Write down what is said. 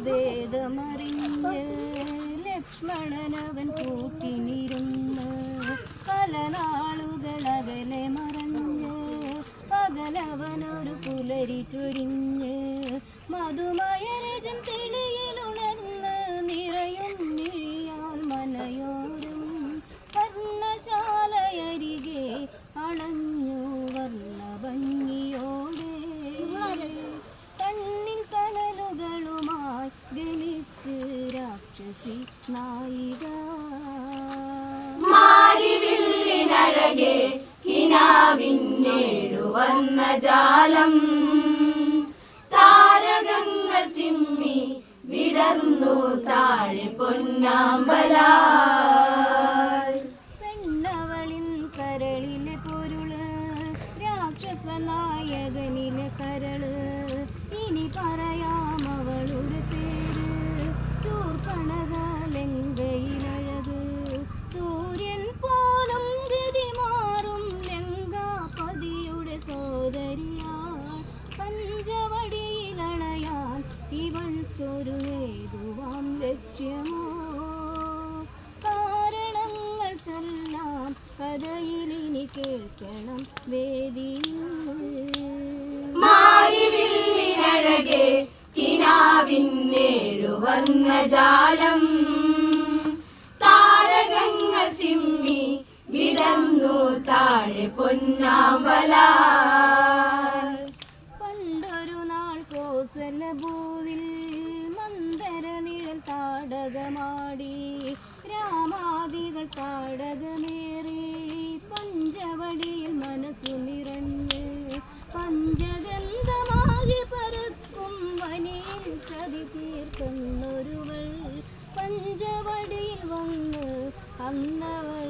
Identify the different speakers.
Speaker 1: ഭേദമറിഞ്ഞ് ലക്ഷ്മണനവൻ കൂട്ടിനിരുന്ന് പല നാളുകളകലെ മറഞ്ഞ് പകലവനൊരു പുലരി ചൊരിഞ്ഞ് മധുമയരജൻ തെളിയിലുണർന്ന് നിറയും മിഴിയാൽ മനയോരും വർണ്ണശാലയരികെ അണഞ്ഞു വർണ്ണഭംഗിയോടെ കണ്ണിൽ കനലുകളുമായി ഗണിച്ച് രാക്ഷസി നായിക
Speaker 2: മാരിവില്ലിനഴകെ കിനാവിന്നേഴു വർണ്ണജാലം താരകങ്ങൾ ചിമ്മി വിടർന്നു താഴെ പൊന്നാമ്പലായി
Speaker 1: പെണ്ണവളിൻ കരളിലെ പൊരുള് രാക്ഷസനായകനിലെ കരള് ഇനി പറയാം അവളുടെ പേര് ശൂർപ്പണഖ ലങ്കയിലഴക് സൂര്യൻ പോലും ഗതി മാറും ലങ്കാപതിയുടെ സോദരിയാൾ പഞ്ചവടിയിലണയാൻ ഇവൾക്കൊരു ഏതുവാം ലക്ഷ്യമോ കാരണങ്ങൾ ചൊല്ലാം കഥയിലിനി കേൾക്കണം വേദിയിൽ
Speaker 2: മാരിവില്ലിനഴകെ കിനാവിന്നേഴു വർണ്ണജാലം താരകങ്ങൾ ചിമ്മി വിടർന്നു താഴെ പൊന്നാമ്പലായി
Speaker 1: പണ്ടൊരു നാൾ കോസലഭൂവിൽ മന്ദര നിഴൽ താടകമാടി രാമാദികൾ താടകമേറി പഞ്ചവടിയിൽ മനസ്സു നിറഞ്ഞ് പഞ്ചഗന്ധമാകി പരക്കും വനിയിൽ ചതി തീർക്കുന്നൊരുവൾ പഞ്ചവടിയിൽ വന്ന് അന്നവൾ